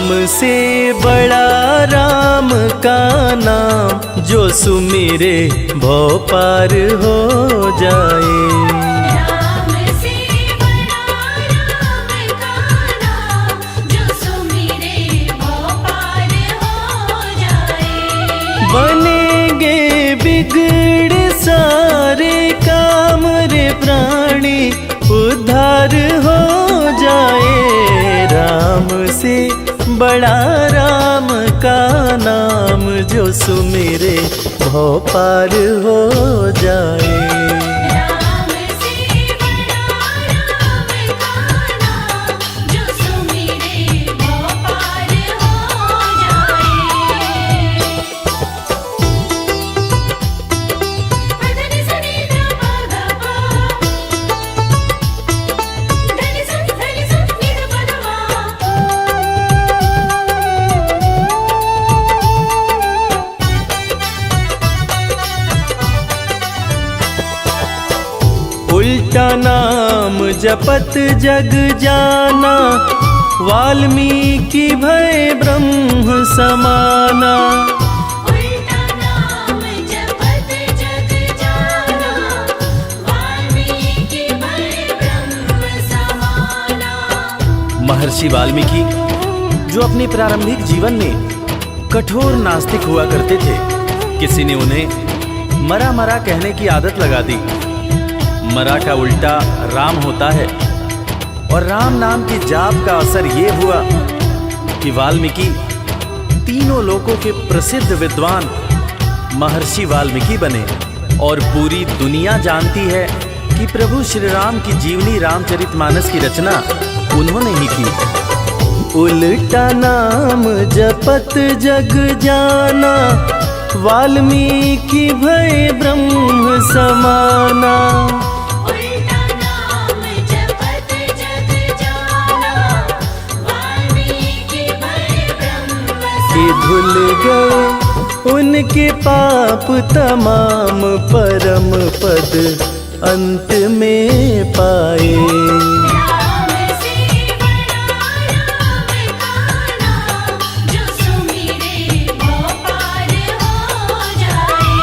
राम से बड़ा राम का नाम, जो सुमिरे भव पार हो जाए। राम से बड़ा राम का नाम, जो सुमिरे भव पार हो जाए। बनेंगे बिगड़े सारे काम रे प्राणी, उद्धार हो जाए। राम से बड़ा राम का नाम, जो सुमिरे भव पार हो जाए। राम से बड़ा राम का नाम, जो सुमिरे भव पार हो जाए। धनि सनि ध प ध प, धनि सनि नि ध प ध मा। उल्टा नाम जपत जग जाना, वाल्मीकि भय ब्रह्म समाना। उल्टा नाम जपत जग जाना, वाल्मीकि भय ब्रह्म समाना। महर्षि वाल्मीकि जो अपने प्रारंभिक जीवन में कठोर नास्तिक हुआ करते थे, किसी ने उन्हें मरा मरा कहने की आदत लगा दी। मरा का उल्टा राम होता है, और राम नाम की जाप का असर ये हुआ कि वाल्मीकि तीनों लोकों के प्रसिद्ध विद्वान महर्षि वाल्मीकि बने। और पूरी दुनिया जानती है कि प्रभु श्री राम की जीवनी रामचरितमानस की रचना उन्होंने ही की। उल्टा नाम जपत जग जाना, वाल्मीकि भय ब्रह्म समाना। उल्टा नाम जपत जग जाना, वाल्मीकि भय ब्रह्म कि धुल गए उनके पाप तमाम, परम पद अंत में पाए। राम से बड़ा राम का नाम, जो सुमिरे भव पार हो जाए।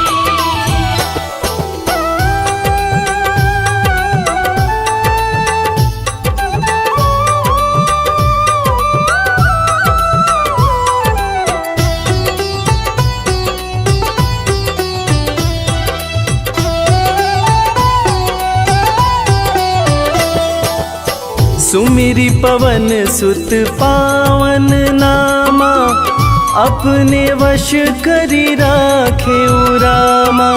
सुमिरी पवन सुत पावन नामा, अपने वश करी राखे रामा।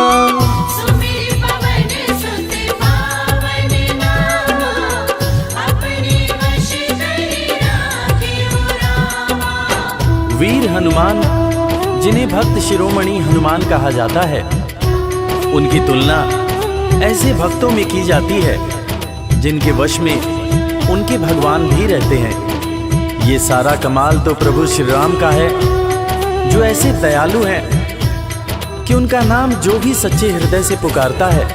सुमिर पवन सुत पावन नामा, अपने वश करि राखे रामा। वीर हनुमान, जिन्हें भक्त शिरोमणि हनुमान कहा जाता है, उनकी तुलना ऐसे भक्तों में की जाती है जिनके वश में उनके भगवान भी रहते हैं। ये सारा कमाल तो प्रभु श्री राम का है, जो ऐसे दयालु हैं कि उनका नाम जो भी सच्चे हृदय से पुकारता है,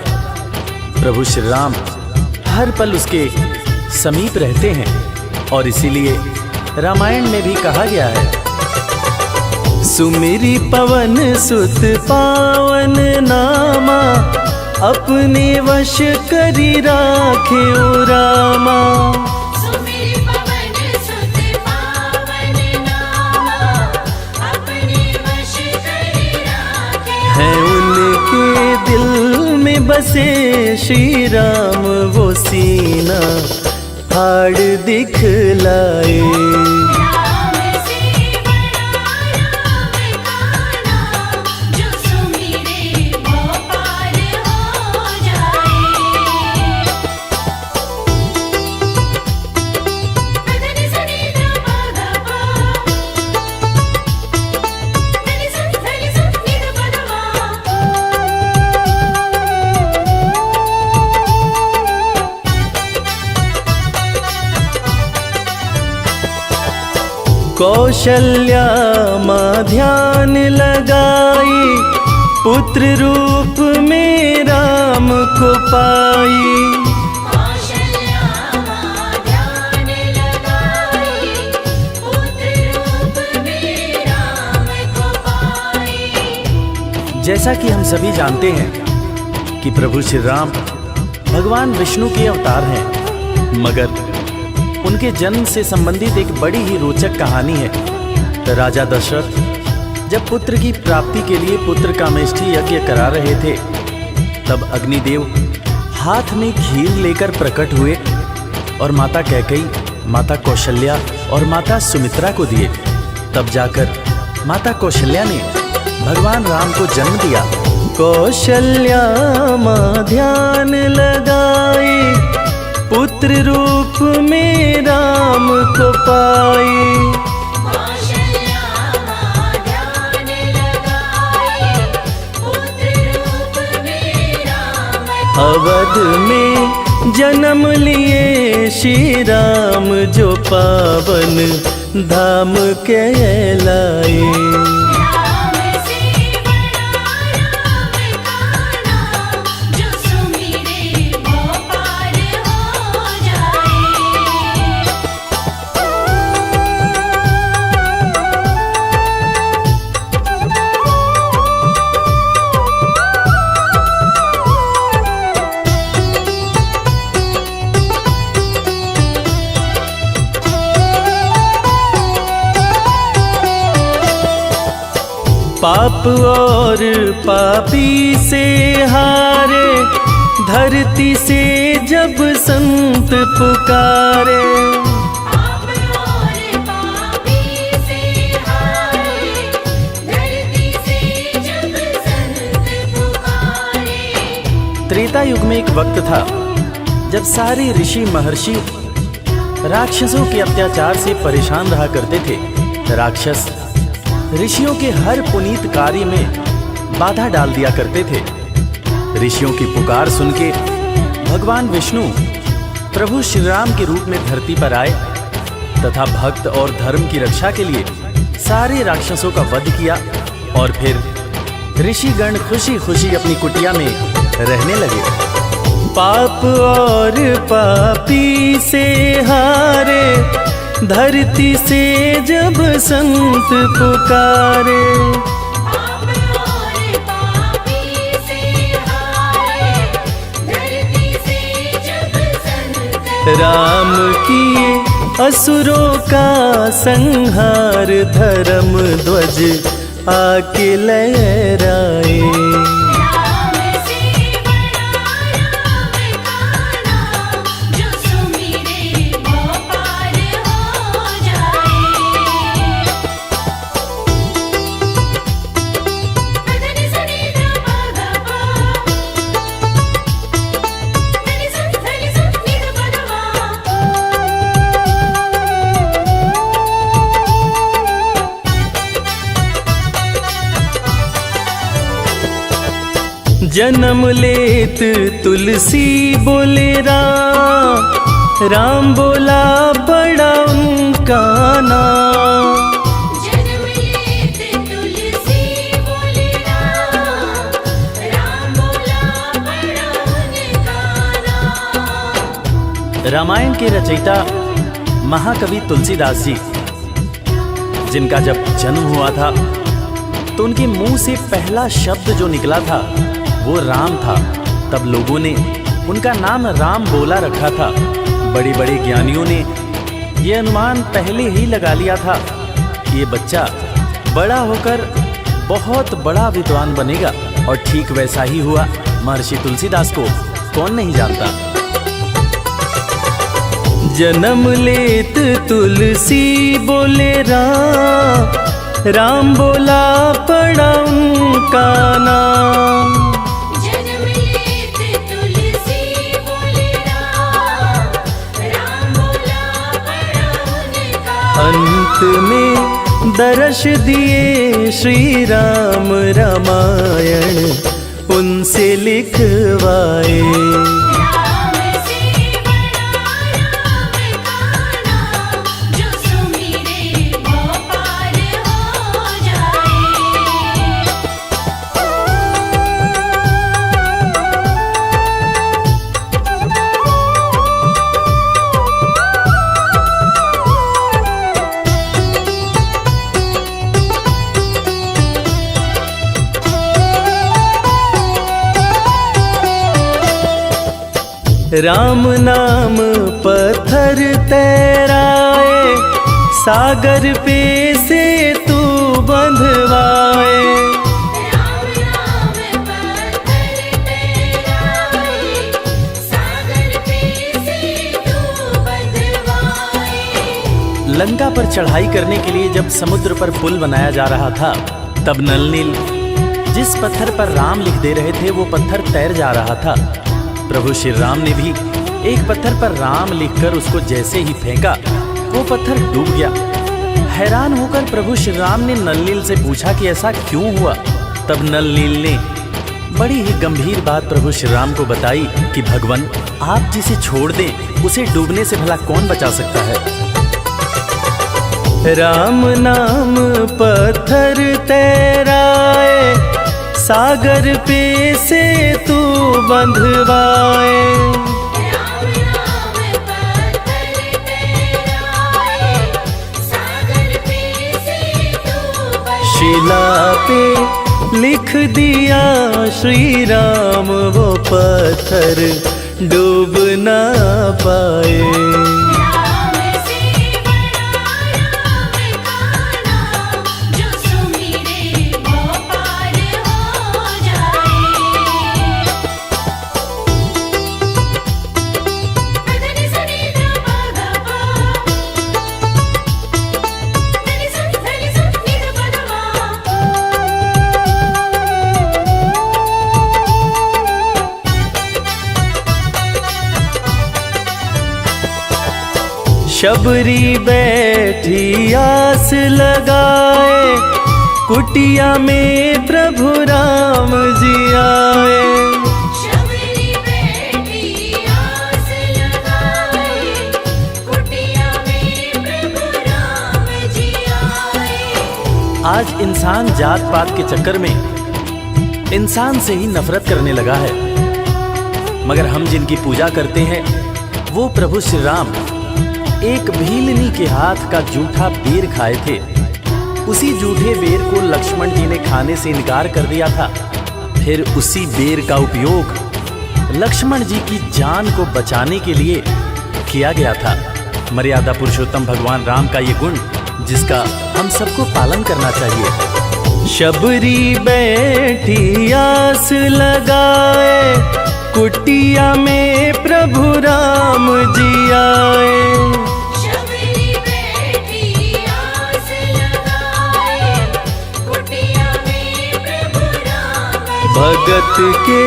प्रभु श्री राम हर पल उसके समीप रहते हैं। और इसीलिए रामायण में भी कहा गया है, सुमिरी पवन सुत पावन नामा, अपने वश करी राखे रामा। सुमिर पवन सुत पावन नामा, अपने वश करि राखे। हैं उनके दिल में बसे श्री राम, वो सीना हाड़ दिखलाए। राम से बड़ा राम का नाम, जो सुमिरे भव पार हो जाए। धनि सनि ध प ध प, धनि सनि नि ध प ध मा। कौशल्या माँ ध्यान लगाई, पुत्र रूप में राम को पाई। कौशल्या माँ ध्यान लगाई, पुत्र रूप जैसा कि हम सभी जानते हैं कि प्रभु श्री राम भगवान विष्णु के अवतार हैं, मगर उनके जन्म से संबंधित एक बड़ी ही रोचक कहानी है। राजा दशरथ जब पुत्र की प्राप्ति के लिए पुत्र कामेष्ठी यज्ञ करा रहे थे, तब अग्निदेव हाथ में खीर लेकर प्रकट हुए और माता कैकेयी, माता कौशल्या और माता सुमित्रा को दिए। तब जाकर माता कौशल्या ने भगवान राम को जन्म दिया। कौशल्या माँ ध्यान लगाए, पुत्र रूप में राम को पाए। कौशल्या माँ ध्यान लगाए, पुत्र रूप में राम को अवध में जन्म लिए श्री राम, जो पावन धाम कहलाए। राम से बड़ा राम का नाम, जो सुमिरे वो पार हो जाए। पाप और पापी से हारे, धरती से जब संत पुकारे। पाप और पापी से हारे, धरती से जब संत पुकारे। त्रेता युग में एक वक्त था जब सारे ऋषि महर्षि राक्षसों के अत्याचार से परेशान रहा करते थे। राक्षस ऋषियों के हर पुनीत कार्य में बाधा डाल दिया करते थे। ऋषियों की पुकार सुन के भगवान विष्णु प्रभु श्री राम के रूप में धरती पर आए तथा भक्त और धर्म की रक्षा के लिए सारे राक्षसों का वध किया और फिर ऋषिगण खुशी खुशी अपनी कुटिया में रहने लगे। पाप और पापी से हारे, धरती से जब संत पुकारे। पाप और पापी से हारे, धरती से जब संत राम किए असुरों का संहार, धर्म ध्वज आके लहराए। राम से बड़ा राम का नाम, जो सुमिरे वो पार हो जाए। धनि सनि ध प ध प, धनि स नि ध प ध जन्म लेत तुलसी बोले राम, राम बोला बड़ा उनका नाम। जन्म लेत तुलसी बोले राम, राम बोला बड़ा उनका नाम। रामायण के रचयिता महाकवि तुलसीदास जी, जिनका जब जन्म हुआ था तो उनके मुंह से पहला शब्द जो निकला था वो राम था। तब लोगों ने उनका नाम राम बोला रखा था। बड़े बड़े ज्ञानियों ने ये अनुमान पहले ही लगा लिया था कि ये बच्चा बड़ा होकर बहुत बड़ा विद्वान बनेगा, और ठीक वैसा ही हुआ। महर्षि तुलसीदास को कौन नहीं जानता। जन्म लेत तुलसी बोले राम, राम बोला पड़ा उनका नाम। जन्म लेत तुलसी बोले राम, राम बोला बड़ा उनका। अंत में दर्श दिए श्री राम, रामायण उनसे लिखवाए। राम से बड़ा राम का नाम, जो सुमिरे वो पार हो जाए। राम नाम पत्थर तैराए, सागर पे से तू बंधवाए। राम नाम पत्थर तैराए, सागर पे से तू बंधवाए। लंका पर चढ़ाई करने के लिए जब समुद्र पर पुल बनाया जा रहा था, तब नल नील जिस पत्थर पर राम लिख दे रहे थे वो पत्थर तैर जा रहा था। प्रभु श्री राम ने भी एक पत्थर पर राम लिखकर उसको जैसे ही फेंका, वो पत्थर डूब गया। हैरान होकर प्रभु श्री राम ने नल नील से पूछा कि ऐसा क्यों हुआ। तब नल नील ने बड़ी ही गंभीर बात प्रभु श्री राम को बताई कि भगवान, आप जिसे छोड़ दें उसे डूबने से भला कौन बचा सकता है। राम नाम पत्थर तैराए, सागर पे से तू बंधवाए। राम नाम पत्थर तैराए, सागर पे से तू बंधवाए। शिला पे लिख दिया श्री राम, वो पत्थर डूब ना पाए। राम से बड़ा राम का नाम, जो सुमिरे वो पार हो जाए। धनी सनी ध प ध प, धनी सन नि ध प ध मा। शबरी बैठी आस लगाए, कुटिया में प्रभु राम जी आए। शबरी बैठी आस लगाए, कुटिया में प्रभु राम जी आए। आज इंसान जात पात के चक्कर में इंसान से ही नफरत करने लगा है, मगर हम जिनकी पूजा करते हैं वो प्रभु श्री राम एक भीलनी के हाथ का जूठा बेर खाए थे। उसी जूठे बेर को लक्ष्मण जी ने खाने से इनकार कर दिया था। फिर उसी बेर का उपयोग लक्ष्मण जी की जान को बचाने के लिए किया गया था। मर्यादा पुरुषोत्तम भगवान राम का ये गुण जिसका हम सबको पालन करना चाहिए। शबरी बैठी आस लगाए, कुटिया में प्रभु राम जी आए। शबरी बैठी आस लगाए, कुटिया में प्रभु राम जी भगत के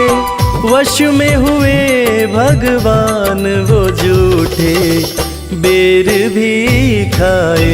वश में हुए भगवान, वो जूठे बेर भी खाए।